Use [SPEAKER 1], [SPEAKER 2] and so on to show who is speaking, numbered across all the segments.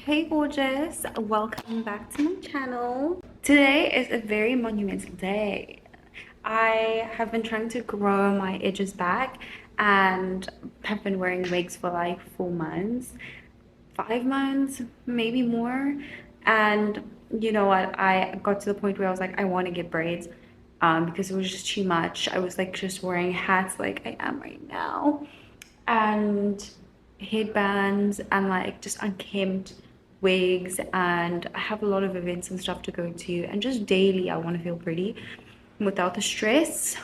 [SPEAKER 1] Hey gorgeous, welcome back to my channel. Today is a very monumental day. I have been trying to grow my edges back and have been wearing wigs for like 4 months, 5 months, maybe more. And you know what, I got to the point where I was like, I want to get braids because it was just too much. I was like just wearing hats like I am right now, and headbands and like just unkempt wigs, and I have a lot of events and stuff to go to, and just daily I want to feel pretty without the stress.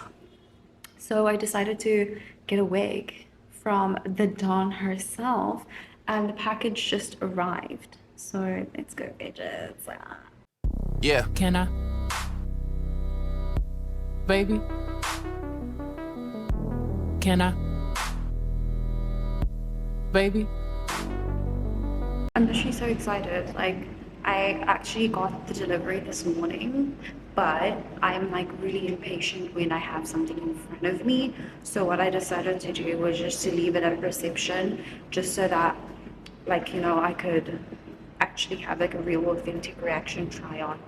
[SPEAKER 1] So I decided to get a wig from the Dawn herself, and the package just arrived. So let's go, bitches.
[SPEAKER 2] Yeah.
[SPEAKER 3] Can I? Baby? Can I? Baby?
[SPEAKER 1] I'm literally so excited. Like, I actually got the delivery this morning, but I'm like really impatient when I have something in front of me. So what I decided to do was just to leave it at reception, just so that, like, I could actually have like a real authentic reaction try on.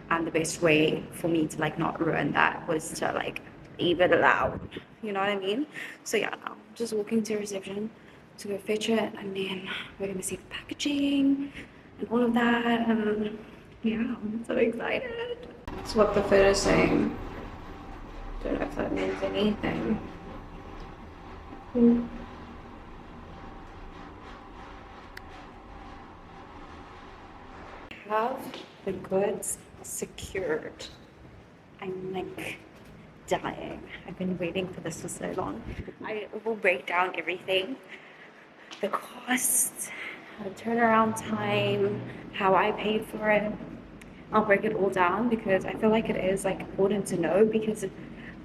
[SPEAKER 1] And the best way for me to like not ruin that was to like leave it allowed. You know what I mean? So yeah, now I'm just walking to reception to go fetch it, and then we're gonna see the packaging and all of that. And yeah, I'm so excited. That's what the photo's saying. Don't know if that means anything. Have the goods secured. I'm like dying. I've been waiting for this for so long. I will break down everything, the costs, the turnaround time, how I paid for it. I'll break it all down because I feel like it is like important to know, because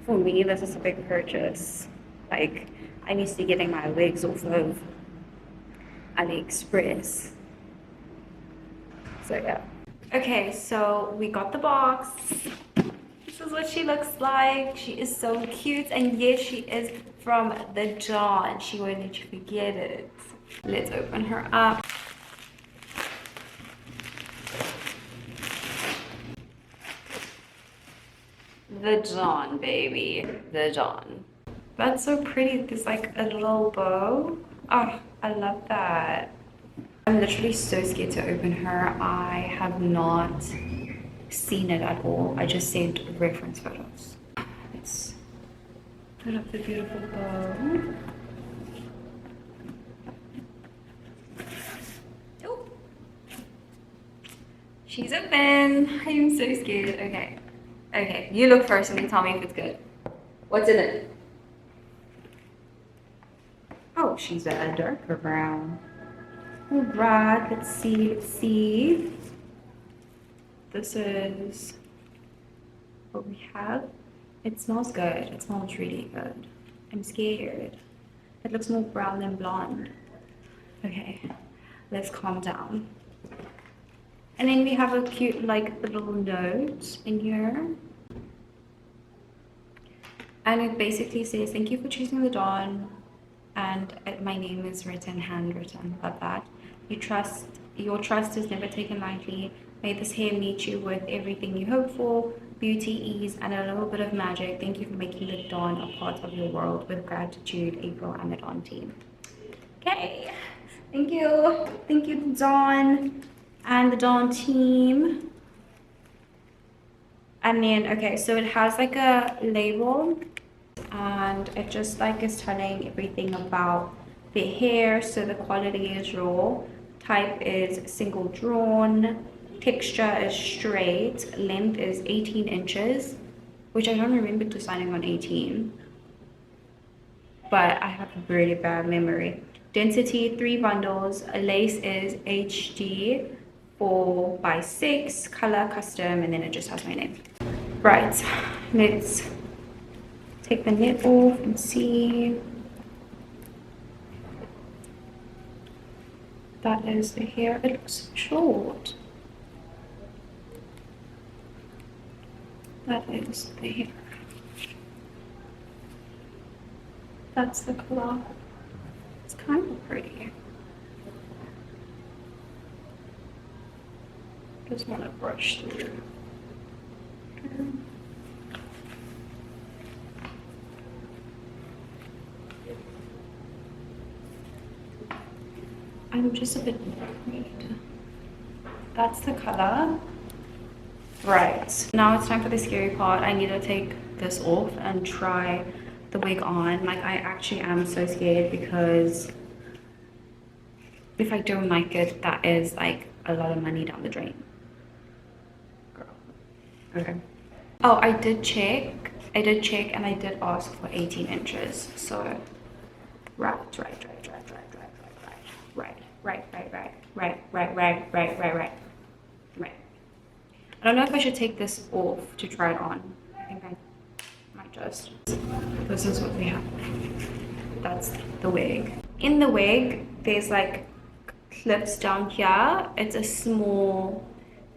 [SPEAKER 1] for me this is a big purchase. Like, I'm used to getting my wigs off of AliExpress. So yeah. Okay, so we got the box. This is what she looks like. She is so cute, and yes, she is from the Dawn. She won't let you forget it. Let's open her up. The Dawn, baby. The Dawn. That's so pretty. There's like a little bow. Oh, I love that. I'm literally so scared to open her. I have not seen it at all. I just saved reference photos. Let's put up the beautiful bow. Oh, she's open. I'm so scared. Okay. Okay, you look first and then tell me if it's good. What's in it? Oh, she's a darker brown. All right, let's see. This is what we have. It smells good. It smells really good. I'm scared. It looks more brown than blonde. Okay, let's calm down. And then we have a cute like little note in here. And it basically says, thank you for choosing the Dawn. And my name is written, handwritten. Love that. Your trust is never taken lightly. May this hair meet you with everything you hope for: beauty, ease, and a little bit of magic. Thank you for making the Dawn a part of your world. With gratitude, April and the Dawn team. Okay, thank you, Dawn and the Dawn team. And then, okay, so it has like a label, and it just like is telling everything about the hair. So the quality is raw, type is single drawn, texture is straight, length is 18 inches, which I don't remember deciding on 18, but I have a really bad memory. Density 3 bundles, lace is HD 4x6, color custom, and then it just has my name. Right, let's take the net off and see. That is the hair. It looks short. That is the hair. That's the color. It's kind of pretty. Just want to brush through. I'm just a bit worried. That's the color. Right. Now it's time for the scary part. I need to take this off and try the wig on. Like, I actually am so scared because if I don't like it, that is like a lot of money down the drain. Girl. Okay. Oh, I did check and I did ask for 18 inches. So, right. I don't know if I should take this off to try it on. I think I might just. This is what we have. That's the wig. In the wig, there's like clips down here. It's a small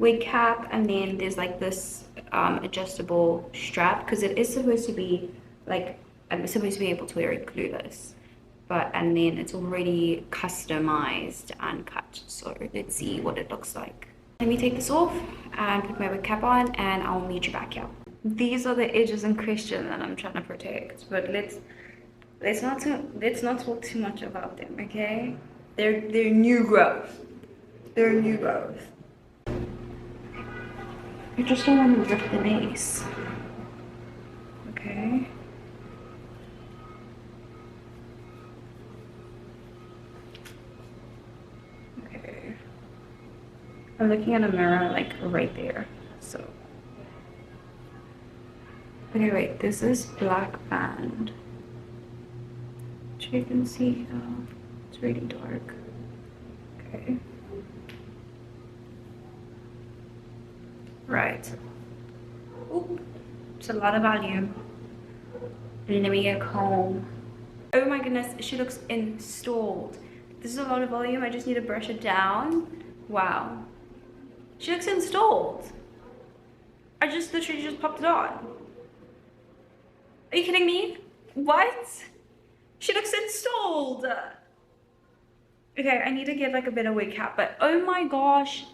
[SPEAKER 1] wig cap, and then there's like this adjustable strap because it is supposed to be like, I'm supposed to be able to wear it glueless, and then it's already customized and cut. So let's see what it looks like. Let me take this off and put my wig cap on, and I'll meet you back here. These are the edges in question that I'm trying to protect, but let's not talk too much about them, okay? They're new growth. They're new growth. I just don't want to rip the lace. Okay. Okay. I'm looking at a mirror like right there. So. Okay, wait. This is black band. Which you can see here. It's really dark. Okay. Right. Ooh, it's a lot of volume. And let me get a comb. Oh my goodness, she looks installed. This is a lot of volume. I just need to brush it down. Wow. She looks installed. I just literally just popped it on. Are you kidding me? What? She looks installed. Okay, I need to get like a better wig cap, but oh my gosh.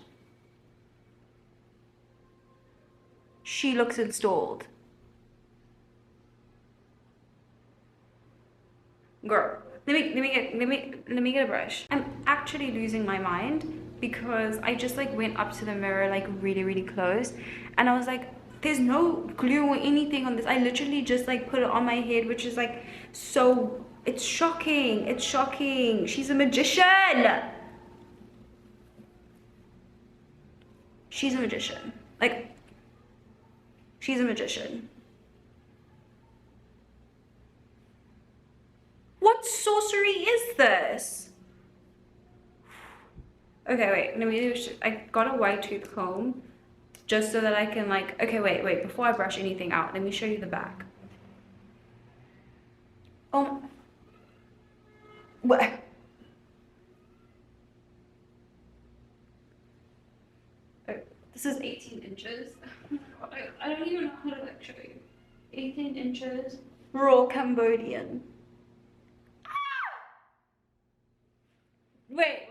[SPEAKER 1] She looks installed. Girl, let me get a brush. I'm actually losing my mind because I just like went up to the mirror like really close, and I was like, there's no glue or anything on this. I literally just like put it on my head, which is like so, it's shocking. It's shocking. She's a magician. She's a magician. Like, she's a magician. What sorcery is this? Okay, wait, let me, I got a white tooth comb just so that I can like, okay, wait, before I brush anything out, let me show you the back. Oh, what? Oh, this is 18 inches. Oh my God, I don't even know how to like show you. 18 inches, raw Cambodian. Wait.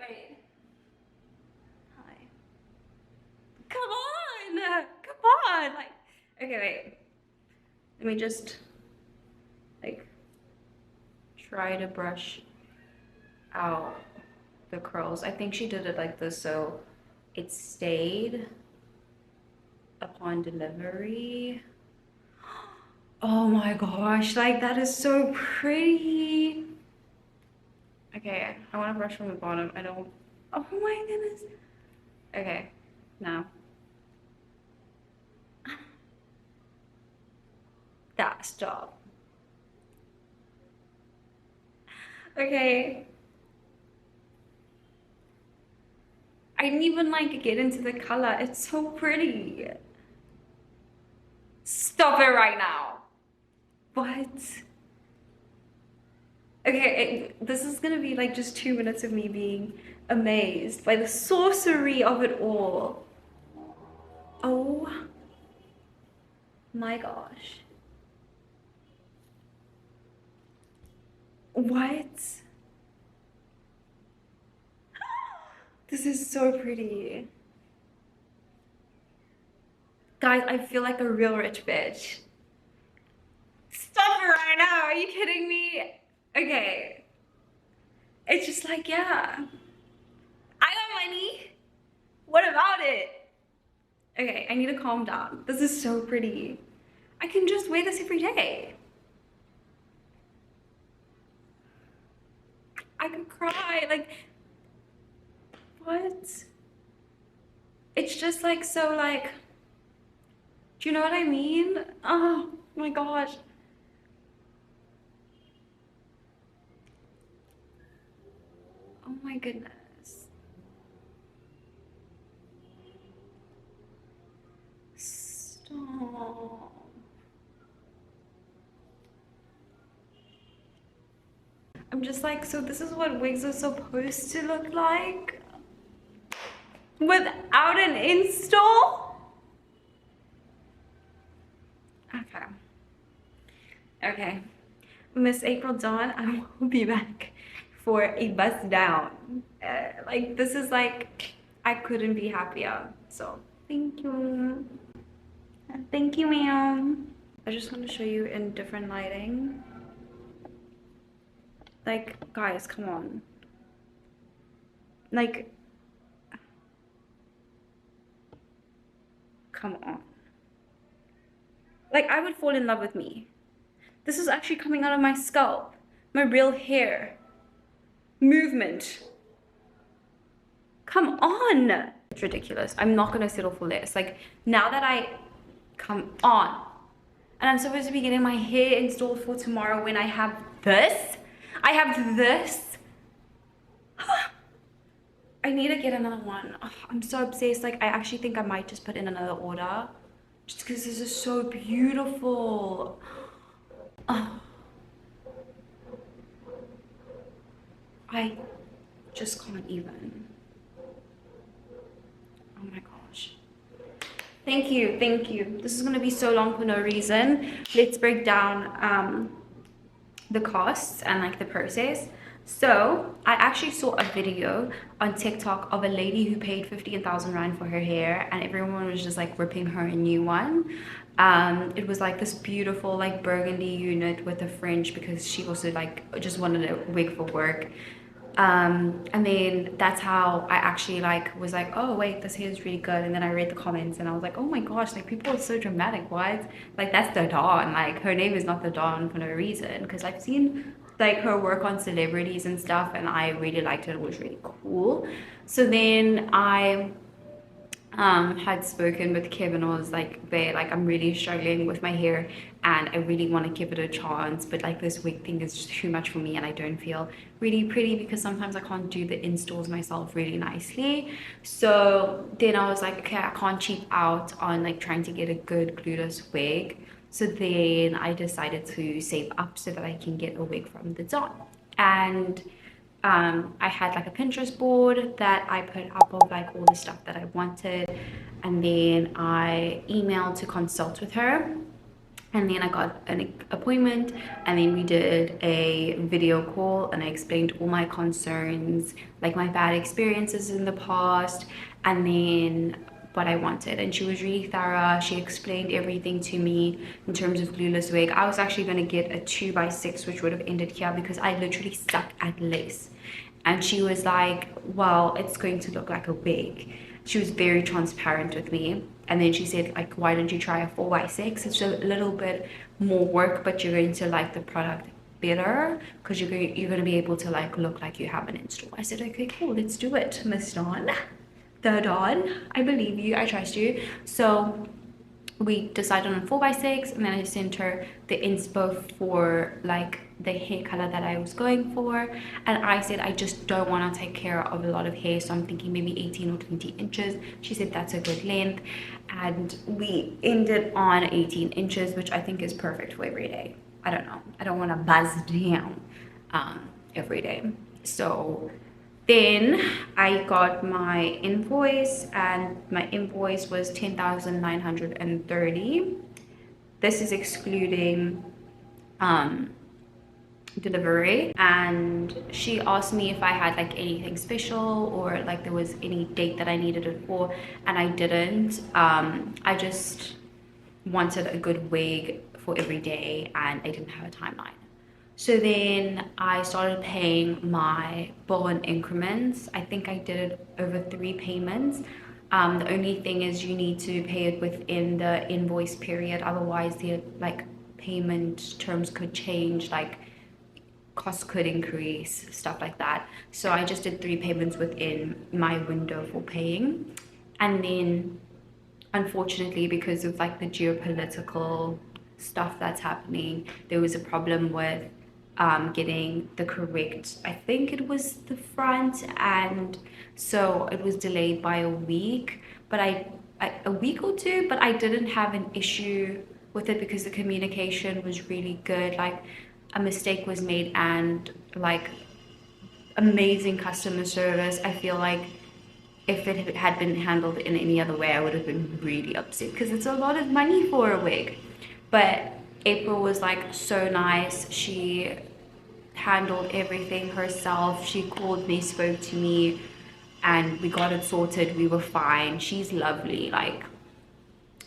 [SPEAKER 1] Hi. Come on. Like, okay, wait. Let me just, like, try to brush out the curls. I think she did it like this so it stayed upon delivery. Oh my gosh, like, that is so pretty. Okay, I want to brush from the bottom. I don't. Oh my goodness. Okay, now. Stop. Okay. I didn't even like get into the color. It's so pretty. Stop it right now. What? Okay, this is gonna be like just 2 minutes of me being amazed by the sorcery of it all. Oh my gosh. What? This is so pretty. Guys, I feel like a real rich bitch. Stop it right now. Are you kidding me? Okay. It's just like, yeah. I got money. What about it? Okay, I need to calm down. This is so pretty. I can just wear this every day. I could cry. Like, what? It's just like so like, do you know what I mean? Oh my gosh. Oh my goodness. Stop. I'm just like, so this is what wigs are supposed to look like without an install? Okay. Okay. Miss April Dawn, I will be back for a bust down. Like, this is like, I couldn't be happier. So, thank you. Thank you, ma'am. I just want to show you in different lighting. Like, guys, come on. Like, come on. Like, I would fall in love with me. This is actually coming out of my scalp. My real hair. Movement. Come on. It's ridiculous. I'm not gonna settle for less. Like, now that come on. And I'm supposed to be getting my hair installed for tomorrow when I have this. I have this. I need to get another one. Oh, I'm so obsessed. Like, I actually think I might just put in another order. Just because this is so beautiful. Oh. I just can't even. Oh my gosh. Thank you, thank you. This is gonna be so long for no reason. Let's break down the costs and like the process. So I actually saw a video on TikTok of a lady who paid 15,000 rand for her hair, and everyone was just like ripping her a new one. It was like this beautiful like burgundy unit with a fringe, because she also like just wanted a wig for work. And then that's how I actually like was like, oh wait, this hair is really good. And then I read the comments and I was like, oh my gosh, like people are so dramatic. What? Like, that's the Dawn. Like, her name is not the Dawn for no reason, because I've seen like her work on celebrities and stuff, and I really liked it. It was really cool. So then I had spoken with Kevin. I was like, babe, like I'm really struggling with my hair and I really want to give it a chance, but like this wig thing is just too much for me and I don't feel really pretty, because sometimes I can't do the installs myself really nicely. So then I was like, okay, I can't cheap out on like trying to get a good glueless wig. So then I decided to save up so that I can get a wig from the Dawn. And I had like a Pinterest board that I put up of like all the stuff that I wanted, and then I emailed to consult with her, and then I got an appointment, and then we did a video call and I explained all my concerns, like my bad experiences in the past, and then what I wanted. And she was really thorough. She explained everything to me in terms of glueless wig. I was actually going to get a 2x6, which would have ended here because I literally suck at lace. And she was like, well, it's going to look like a wig. She was very transparent with me. And then she said, like, why don't you try a 4x6? It's a little bit more work, but you're going to like the product better, because you're going to be able to like look like you have an install. I said, okay, cool, let's do it, Miss Dawn. The Dawn, I believe you, I trust you. So we decided on a 4x6, and then I sent her the inspo for like the hair color that I was going for. And I said, I just don't want to take care of a lot of hair, so I'm thinking maybe 18 or 20 inches. She said that's a good length, and we ended on 18 inches, which I think is perfect for every day. I don't know, I don't want to buzz down every day. So then I got my invoice, and my invoice was 10,930. This is excluding delivery, and she asked me if I had like anything special or like there was any date that I needed it for, and I didn't. I just wanted a good wig for every day and I didn't have a timeline. So then I started paying my bill in increments. I think I did it over 3 payments. The only thing is you need to pay it within the invoice period, otherwise the like payment terms could change, like costs could increase, stuff like that. So I just did 3 payments within my window for paying. And then unfortunately, because of like the geopolitical stuff that's happening, there was a problem with getting the correct, I think it was the front, and so it was delayed by a week, but a week or two, but I didn't have an issue with it because the communication was really good. Like a mistake was made and like amazing customer service. I feel like if it had been handled in any other way, I would have been really upset because it's a lot of money for a wig. But April was like so nice. She handled everything herself. She called me, spoke to me, and we got it sorted. We were fine. She's lovely. Like,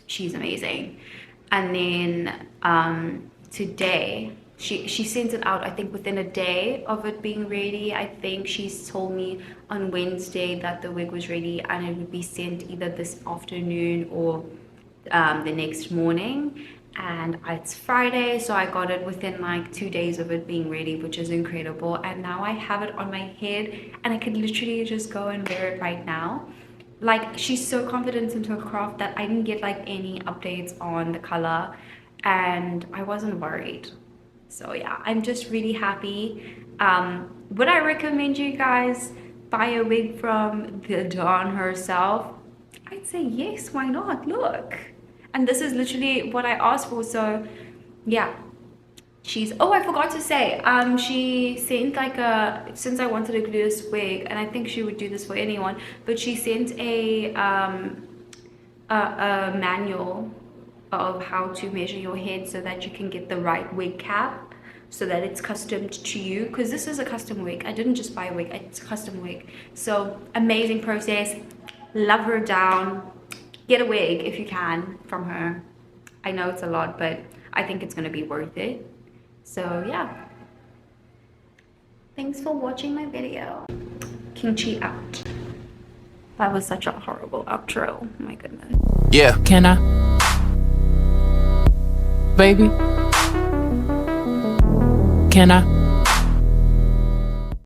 [SPEAKER 1] she's amazing. And then today, she sent it out, I think, within a day of it being ready. I think she's told me on Wednesday that the wig was ready and it would be sent either this afternoon or the next morning. And it's Friday, so I got it within like 2 days of it being ready, which is incredible. And now I have it on my head and I could literally just go and wear it right now. Like, she's so confident into her craft that I didn't get like any updates on the color and I wasn't worried. So yeah, I'm just really happy. Would I recommend you guys buy a wig from the Dawn herself? I'd say yes, why not? Look. And this is literally what I asked for, so yeah. Oh, I forgot to say, she sent like since I wanted a glueless wig, and I think she would do this for anyone, but she sent a manual of how to measure your head so that you can get the right wig cap, so that it's customed to you, because this is a custom wig. I didn't just buy a wig, it's a custom wig. So amazing process, love her down. Get a wig if you can from her. I know it's a lot, but I think it's gonna be worth it. So yeah, thanks for watching my video. Kimchi out. That was such a horrible outro, oh my goodness.
[SPEAKER 2] Yeah.
[SPEAKER 3] Can I? Baby? Can I?